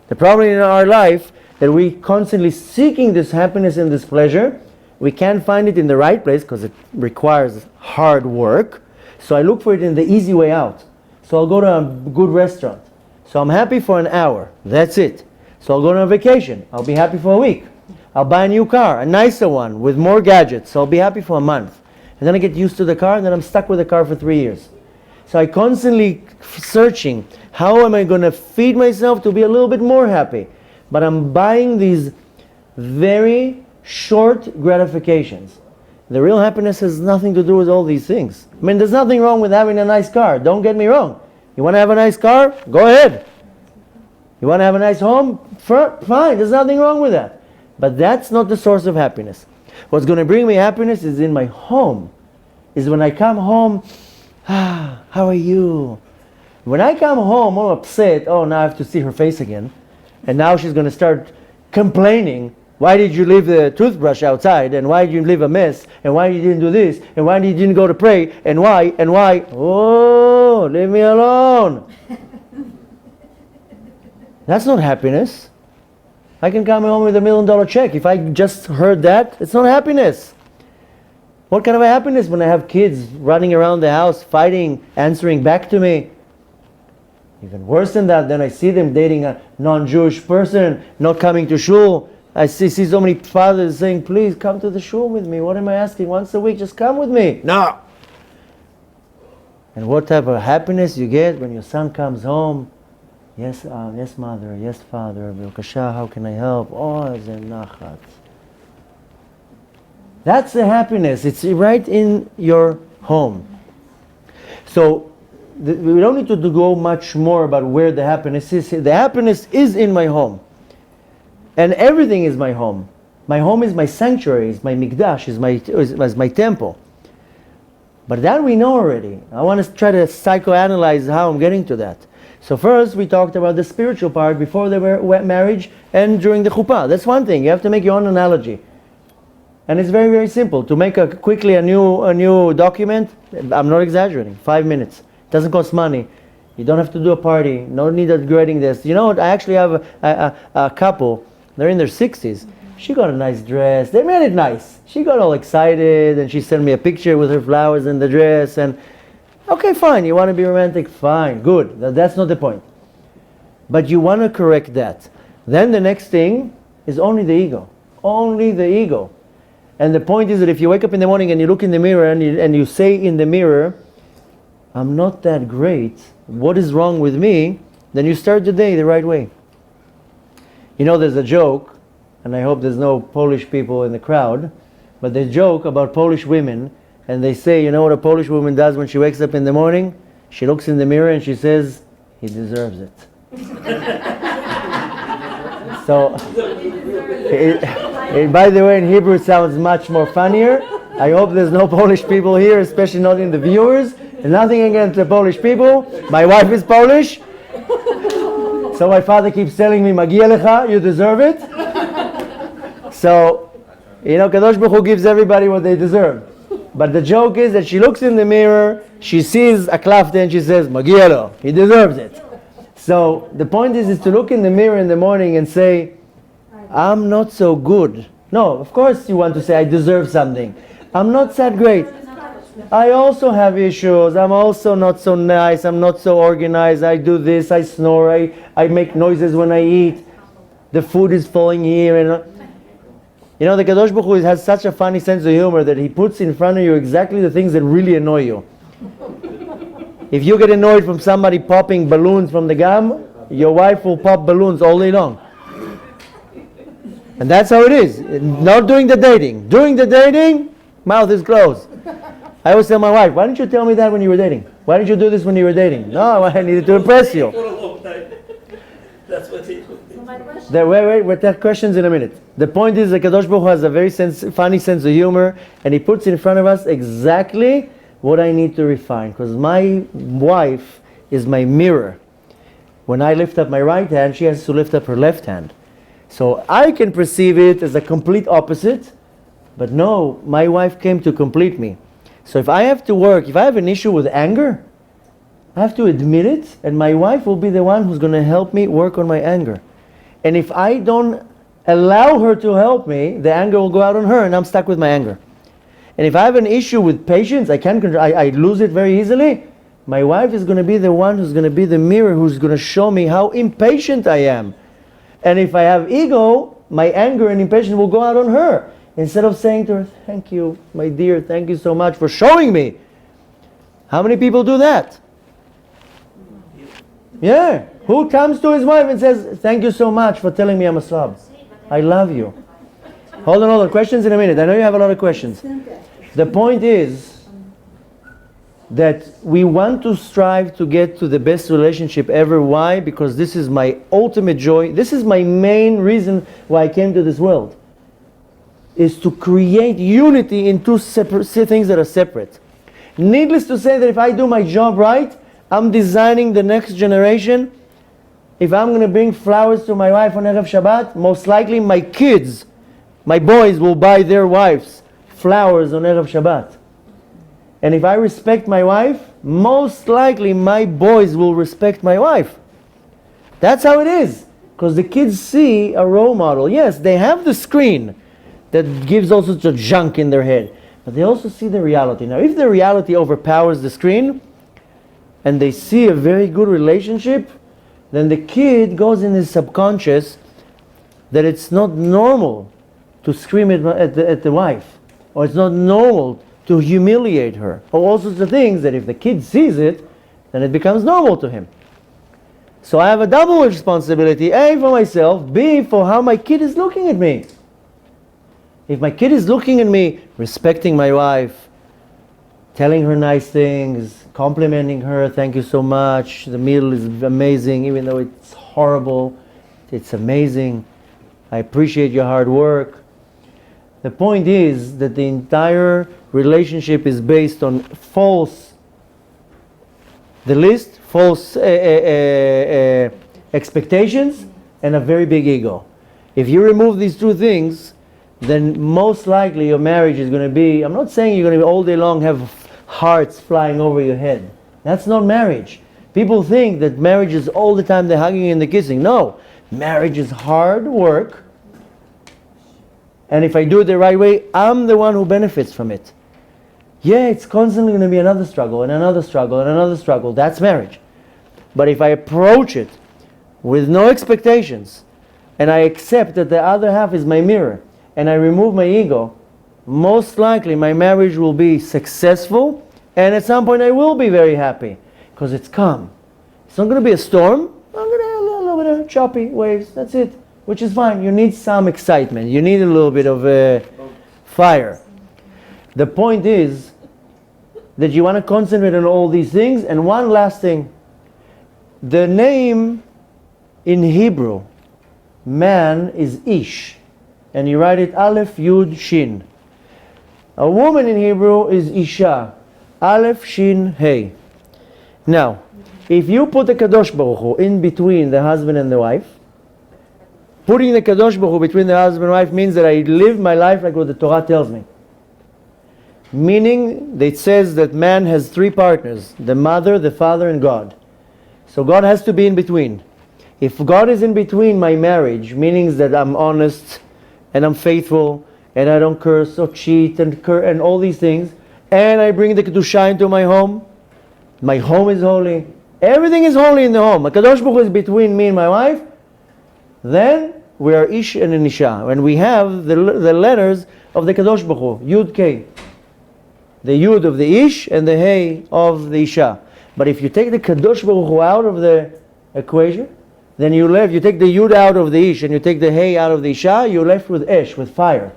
The problem in our life that we constantly seeking this happiness and this pleasure, we can't find it in the right place because it requires hard work. So I look for it in the easy way out. So I'll go to a good restaurant. So I'm happy for an hour. That's it. So I'll go on a vacation. I'll be happy for a week. I'll buy a new car, a nicer one with more gadgets. So I'll be happy for a month. And then I get used to the car, and then I'm stuck with the car for 3 years. So I constantly searching, how am I going to feed myself to be a little bit more happy? But I'm buying these very short gratifications. The real happiness has nothing to do with all these things. I mean, there's nothing wrong with having a nice car. Don't get me wrong. You want to have a nice car? Go ahead. You want to have a nice home? Fine. There's nothing wrong with that. But that's not the source of happiness. What's going to bring me happiness is in my home. Is when I come home, how are you? When I come home all upset, oh, now I have to see her face again. And now she's going to start complaining. Why did you leave the toothbrush outside? And why did you leave a mess? And why you didn't do this? And why you didn't go to pray? And why? And why? Oh, leave me alone. That's not happiness. I can come home with $1 million check. If I just heard that, it's not happiness. What kind of a happiness when I have kids running around the house, fighting, answering back to me? Even worse than that, then I see them dating a non-Jewish person, not coming to shul. I see so many fathers saying, please come to the shul with me. What am I asking? Once a week, just come with me. No. And what type of happiness you get when your son comes home? Yes, yes, mother. Yes, father. B'kasha, how can I help? Oh, it's a nachat. That's the happiness. It's right in your home. So we don't need to go much more about where the happiness is. The happiness is in my home. And everything is my home. My home is my sanctuary, is my mikdash, is my temple. But that we know already. I want to try to psychoanalyze how I'm getting to that. So first we talked about the spiritual part before the marriage and during the chuppah. That's one thing. You have to make your own analogy. And it's very, very simple. To make quickly a new document, I'm not exaggerating, 5 minutes. It doesn't cost money. You don't have to do a party. No need of grading this. You know what? I actually have a couple. They're in their 60s. She got a nice dress. They made it nice. She got all excited and she sent me a picture with her flowers in the dress. And okay, fine. You want to be romantic? Fine. Good. That's not the point. But you want to correct that. Then the next thing is only the ego. Only the ego. And the point is that if you wake up in the morning and you look in the mirror and you say in the mirror, I'm not that great. What is wrong with me? Then you start the day the right way. You know, there's a joke, and I hope there's no Polish people in the crowd, but they joke about Polish women, and they say, you know what a Polish woman does when she wakes up in the morning? She looks in the mirror and she says, he deserves it. So, by the way, in Hebrew it sounds much more funnier. I hope there's no Polish people here, especially not in the viewers. And nothing against the Polish people. My wife is Polish. So my father keeps telling me, Magia lecha, you deserve it. So, you know, Kadosh Baruch Hu gives everybody what they deserve. But the joke is that she looks in the mirror, she sees a klafte and she says, Magia lo, he deserves it. So the point is to look in the mirror in the morning and say, I'm not so good. No, of course you want to say, I deserve something. I'm not that great. I also have issues. I'm also not so nice. I'm not so organized. I do this. I snore. I make noises when I eat. The food is falling here. And you know, the Kadosh Baruch Hu has such a funny sense of humor that he puts in front of you exactly the things that really annoy you. If you get annoyed from somebody popping balloons from the gum, your wife will pop balloons all day long. And that's how it is. Not doing the dating. Doing the dating, mouth is closed. I always tell my wife, why didn't you tell me that when you were dating? Why didn't you do this when you were dating? No, I needed to impress you. For a long time. That's what it would be. Wait, we'll take questions in a minute. The point is that Kadosh Baruch Hu has a very funny sense of humor, and he puts in front of us exactly what I need to refine. Because my wife is my mirror. When I lift up my right hand, she has to lift up her left hand. So I can perceive it as a complete opposite, But no, my wife came to complete me. So if I have to work, if I have an issue with anger, I have to admit it, and my wife will be the one who's going to help me work on my anger. And if I don't allow her to help me, the anger will go out on her, and I'm stuck with my anger. And if I have an issue with patience, I lose it very easily. My wife is going to be the one who's going to be the mirror, who's going to show me how impatient I am. And if I have ego, my anger and impatience will go out on her. Instead of saying to her, thank you, my dear, thank you so much for showing me. How many people do that? Yeah. Who comes to his wife and says, thank you so much for telling me I'm a slob. I love you. Hold on. Questions in a minute. I know you have a lot of questions. The point is that we want to strive to get to the best relationship ever. Why? Because this is my ultimate joy. This is my main reason why I came to this world. Is to create unity in two separate things that are separate. Needless to say that if I do my job right, I'm designing the next generation. If I'm going to bring flowers to my wife on Erev Shabbat, most likely my kids, my boys will buy their wives flowers on Erev Shabbat. And if I respect my wife, most likely my boys will respect my wife. That's how it is. Because the kids see a role model. Yes, they have the screen that gives all sorts of junk in their head. But they also see the reality. Now, if the reality overpowers the screen, and they see a very good relationship, then the kid goes in his subconscious that it's not normal to scream at the wife, or it's not normal to humiliate her, or all sorts of things that if the kid sees it, then it becomes normal to him. So I have a double responsibility, A, for myself, B, for how my kid is looking at me. If my kid is looking at me, respecting my wife, telling her nice things, complimenting her, thank you so much, the meal is amazing, even though it's horrible, it's amazing, I appreciate your hard work. The point is that the entire relationship is based on false expectations and a very big ego. If you remove these two things, then most likely your marriage is going to be, I'm not saying you're going to be all day long have hearts flying over your head. That's not marriage. People think that marriage is all the time they're hugging and they're kissing. No, marriage is hard work. And if I do it the right way, I'm the one who benefits from it. Yeah, it's constantly going to be another struggle and another struggle and another struggle. That's marriage. But if I approach it with no expectations, and I accept that the other half is my mirror, and I remove my ego, most likely my marriage will be successful, and at some point I will be very happy, because it's calm. It's not going to be a storm. I'm going to have a little bit of choppy waves. That's it, which is fine. You need some excitement. You need a little bit of fire. The point is that you want to concentrate on all these things. And one last thing. The name in Hebrew, man, is Ish. And you write it Aleph, Yud, Shin. A woman in Hebrew is Isha. Aleph, Shin, Hey. Now, if you put the Kadosh Baruch Hu in between the husband and the wife, putting the Kadosh Baruch Hu between the husband and wife means that I live my life like what the Torah tells me. Meaning, it says that man has three partners, the mother, the father, and God. So God has to be in between. If God is in between my marriage, meaning that I'm honest, and I'm faithful, and I don't curse or cheat and all these things, and I bring the Kedusha into my home is holy, everything is holy in the home. HaKadosh Baruch Hu is between me and my wife, then we are Ish and an Isha. And we have the letters of the Kadosh Baruch Hu, Yud K. The Yud of the Ish and the Hey of the Isha. But if you take the Kadosh Baruch Hu out of the equation, then you take the Yud out of the Ish and you take the Hey out of the Isha, you're left with Esh, with fire.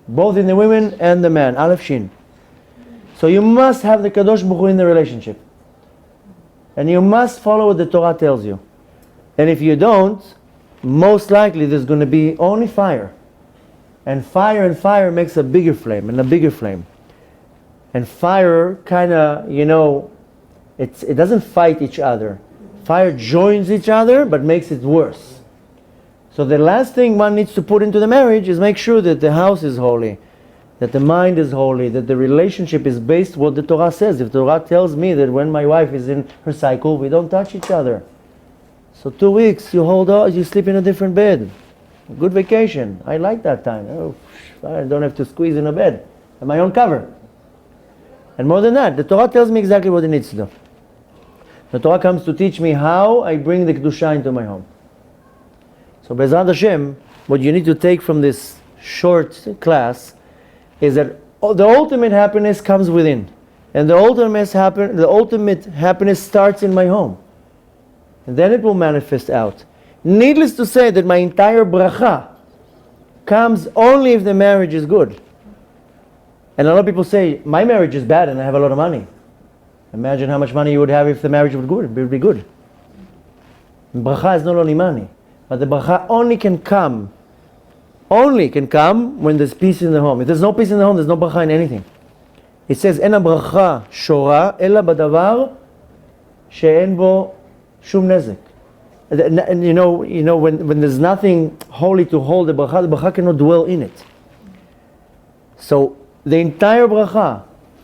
Both in the women and the man, Aleph Shin. So you must have the Kadosh Baruch Hu in the relationship. And you must follow what the Torah tells you. And if you don't, most likely there's going to be only fire. And fire makes a bigger flame and a bigger flame. And fire kind of, it doesn't fight each other. Fire joins each other but makes it worse. So the last thing one needs to put into the marriage is make sure that the house is holy. that the mind is holy, that the relationship is based what the Torah says. If the Torah tells me that when my wife is in her cycle, we don't touch each other. So 2 weeks, you hold on, you sleep in a different bed. Good vacation. I like that time. Oh, I don't have to squeeze in a bed. I have my own cover. And more than that, the Torah tells me exactly what it needs to do. The Torah comes to teach me how I bring the Kedusha into my home. So Be'ezrat Hashem, what you need to take from this short class is that the ultimate happiness comes within. And the ultimate happiness starts in my home. And then it will manifest out. Needless to say that my entire bracha comes only if the marriage is good. And a lot of people say, my marriage is bad and I have a lot of money. Imagine how much money you would have if the marriage would be good. Bracha is not only money, but the bracha only can come when there's peace in the home. If there's no peace in the home, there's no bracha in anything. It says, "En bracha shora ela badavar she'en bo shum nezek." And you know, when there's nothing holy to hold the bracha cannot dwell in it. So the entire bracha,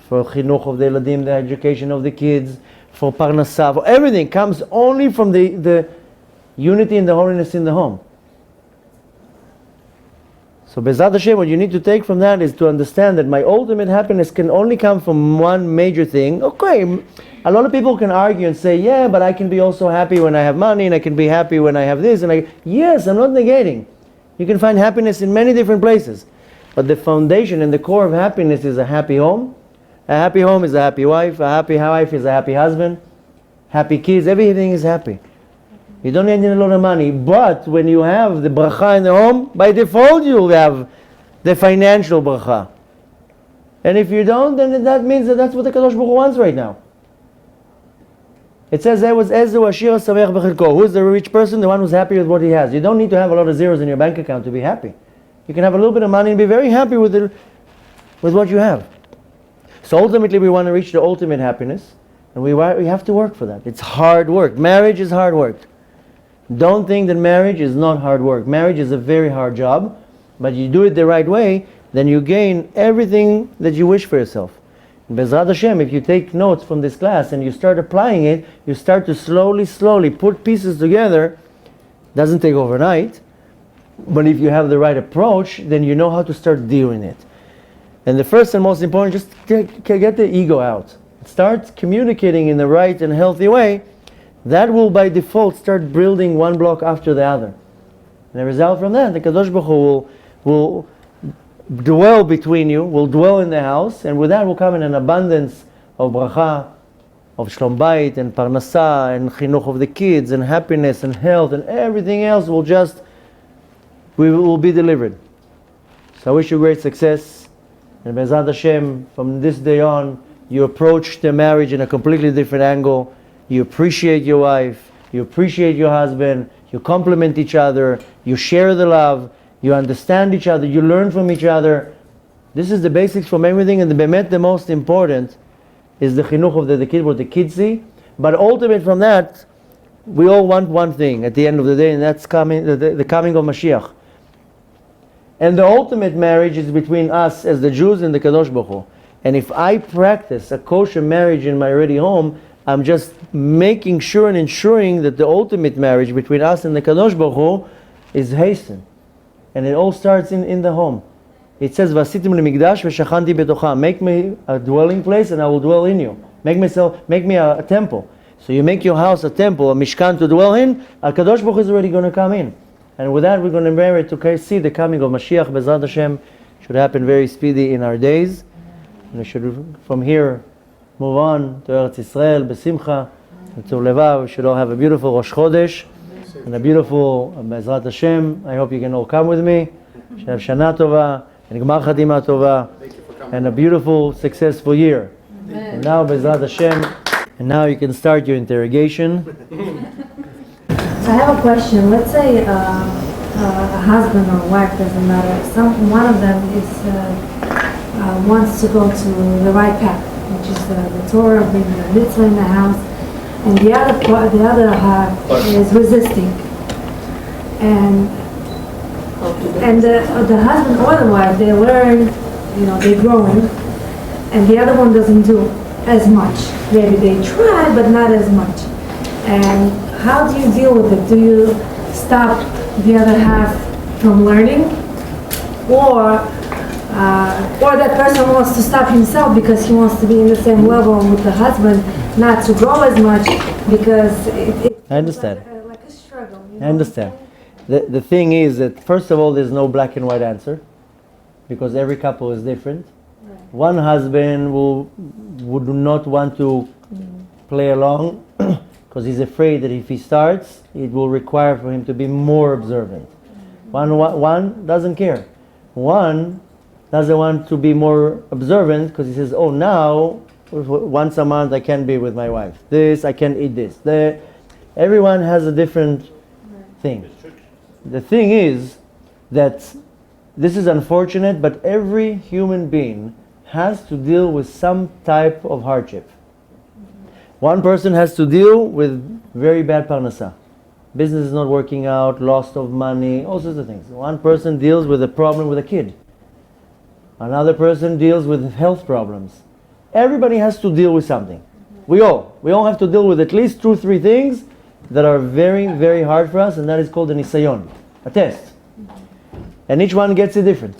for chinuch of the eladim, the education of the kids, for parnasah, for everything, comes only from the unity and the holiness in the home. So Be'ezrat Hashem, what you need to take from that is to understand that my ultimate happiness can only come from one major thing. Okay, a lot of people can argue and say, yeah, but I can be also happy when I have money, and I can be happy when I have this, yes, I'm not negating. You can find happiness in many different places. But the foundation and the core of happiness is a happy home. A happy home is a happy wife. A happy wife is a happy husband. Happy kids. Everything is happy. You don't need a lot of money. But when you have the bracha in the home, by default you have the financial bracha. And if you don't, then that means that that's what the Kadosh Baruch Hu wants right now. It says, who's the rich person? The one who's happy with what he has. You don't need to have a lot of zeros in your bank account to be happy. You can have a little bit of money and be very happy with what you have. So ultimately we want to reach the ultimate happiness, and we have to work for that. It's hard work. Marriage is hard work. Don't think that marriage is not hard work. Marriage is a very hard job, but you do it the right way, then you gain everything that you wish for yourself. Be'ezrat Hashem, if you take notes from this class and you start applying it, you start to slowly put pieces together. Doesn't take overnight, but if you have the right approach, then you know how to start doing it. And the first and most important, just get the ego out. Start communicating in the right and healthy way. That will by default start building one block after the other. And the result from that, the Kadosh Baruch Hu will dwell between you, will dwell in the house, and with that will come in an abundance of bracha, of Shalom Bayit, and parnasah, and chinuch of the kids, and happiness, and health, and everything else we will be delivered. So I wish you great success, and Be'ezrat Hashem, from this day on, you approach the marriage in a completely different angle. You appreciate your wife, you appreciate your husband, you complement each other, you share the love, you understand each other, you learn from each other. This is the basics from everything, and the most important is the chinuch of the kid, what the kids see. But ultimate from that, we all want one thing at the end of the day, and that's the coming of Mashiach. And the ultimate marriage is between us as the Jews and the Kadosh Baruch Hu. And if I practice a kosher marriage in my ready home, I'm just making sure and ensuring that the ultimate marriage between us and the Kadosh Baruch Hu is hastened. And it all starts in the home. It says, "Vasitim lemikdash v'shachanti betocha." Make me a dwelling place, and I will dwell in you. Make me a temple. So you make your house a temple, a mishkan to dwell in. Kadosh Baruch Hu is already going to come in, and with that we're going to merit to see the coming of Mashiach. Be'ezrat Hashem should happen very speedy in our days, and we should from here move on to Eretz Yisrael, Besimcha, and to Levav. We should all have a beautiful Rosh Chodesh and a beautiful Be'ezrat Hashem. I hope you can all come with me. Should have Shana Tova and Gmar Chatima Tova and a beautiful, successful year. Amen. And now Be'ezrat Hashem, and now you can start your interrogation. So I have a question. Let's say a husband or wife, doesn't matter. One of them is wants to go to the right path, which is the Torah, bringing the mitzvah in the house, and the other half is resisting. And the husband or the wife, they learn they're growing, and the other one doesn't do as much. Maybe they try, but not as much. And how do you deal with it? Do you stop the other half from learning, or that person wants to stop himself because he wants to be in the same level with the husband, not to grow as much because I understand. Like a struggle. I understand. The thing is that, first of all, there's no black and white answer, because every couple is different. Right. One husband would not want to play along because he's afraid that if he starts, it will require for him to be more observant. One doesn't care. One doesn't want to be more observant because he says, oh, now once a month I can't be with my wife. I can't eat this. Everyone has a different thing. The thing is that this is unfortunate, but every human being has to deal with some type of hardship. One person has to deal with very bad parnasa. Business is not working out, loss of money, all sorts of things. One person deals with a problem with a kid. Another person deals with health problems. Everybody has to deal with something. We all have to deal with at least 2-3 things that are very, very hard for us, and that is called a nisayon, a test. And each one gets it different.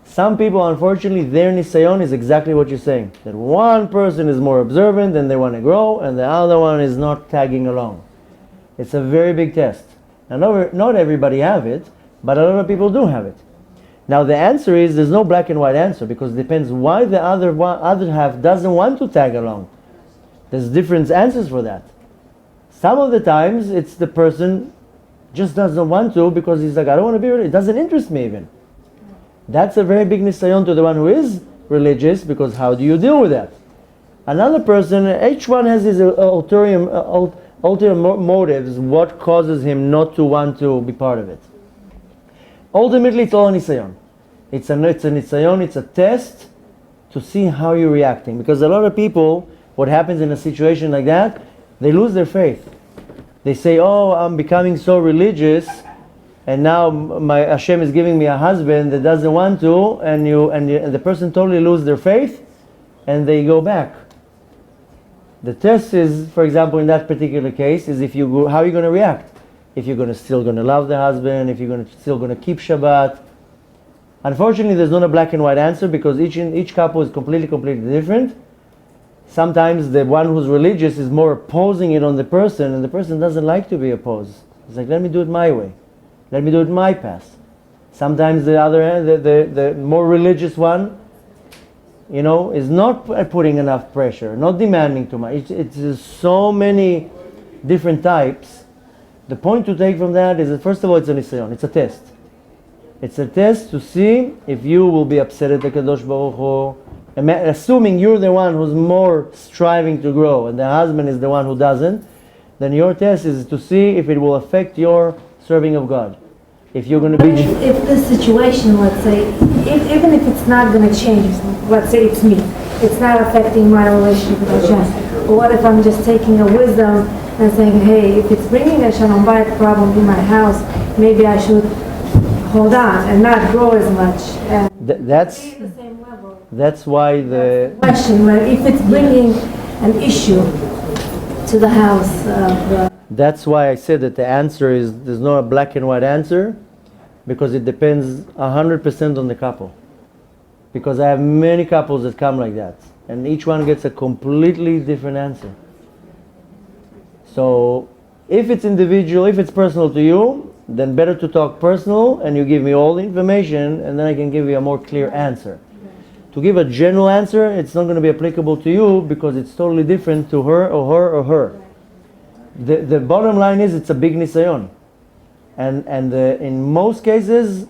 Some people, unfortunately, their nisayon is exactly what you're saying. That one person is more observant and they want to grow, and the other one is not tagging along. It's a very big test. And not everybody have it, but a lot of people do have it. Now the answer is, there's no black and white answer, because it depends why the other half doesn't want to tag along. There's different answers for that. Some of the times it's the person just doesn't want to because he's like, I don't want to be religious. It doesn't interest me even. That's a very big nisayon to the one who is religious, because how do you deal with that? Another person, each one has his ulterior motives, what causes him not to want to be part of it. Ultimately, it's all a nisayon. It's a nisayon, it's a test to see how you're reacting. Because a lot of people, what happens in a situation like that, they lose their faith. They say, oh, I'm becoming so religious, and now my Hashem is giving me a husband that doesn't want to, and the person totally loses their faith, and they go back. The test is, for example, in that particular case, is how are you going to react? If you're still going to love the husband, if you're still going to keep Shabbat. Unfortunately, there's not a black and white answer, because each couple is completely different. Sometimes the one who's religious is more opposing it on the person, and the person doesn't like to be opposed. It's like, let me do it my way. Let me do it my path. Sometimes the other hand, the more religious one, is not putting enough pressure, not demanding too much. It's so many different types. The point to take from that is that, first of all, it's a nisayon, it's a test. It's a test to see if you will be upset at the Kadosh Baruch Hu. Assuming you're the one who's more striving to grow and the husband is the one who doesn't, then your test is to see if it will affect your serving of God. If you're going to be... If the situation, let's say, even if it's not going to change, let's say it's me, it's not affecting my relationship with Hashem. But what if I'm just taking a wisdom and saying, hey, if it's bringing a Shalom Bayit problem in my house, maybe I should hold on and not grow as much. And that's the same level. That's why the question, right? If it's bringing an issue to the house. That's why I said that the answer is, there's not a black and white answer, because it depends 100% on the couple. Because I have many couples that come like that, and each one gets a completely different answer. So if it's individual, if it's personal to you, then better to talk personal, and you give me all the information, and then I can give you a more clear answer. To give a general answer, it's not going to be applicable to you, because it's totally different to her or her or her. The bottom line is, it's a big nisayon. And in most cases,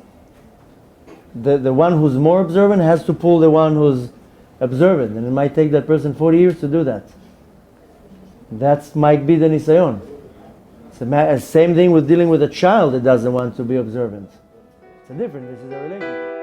the one who's more observant has to pull the one who's observant, and it might take that person 40 years to do that. That might be the nisayon. It's the same thing with dealing with a child that doesn't want to be observant. It's a different, this is a relationship.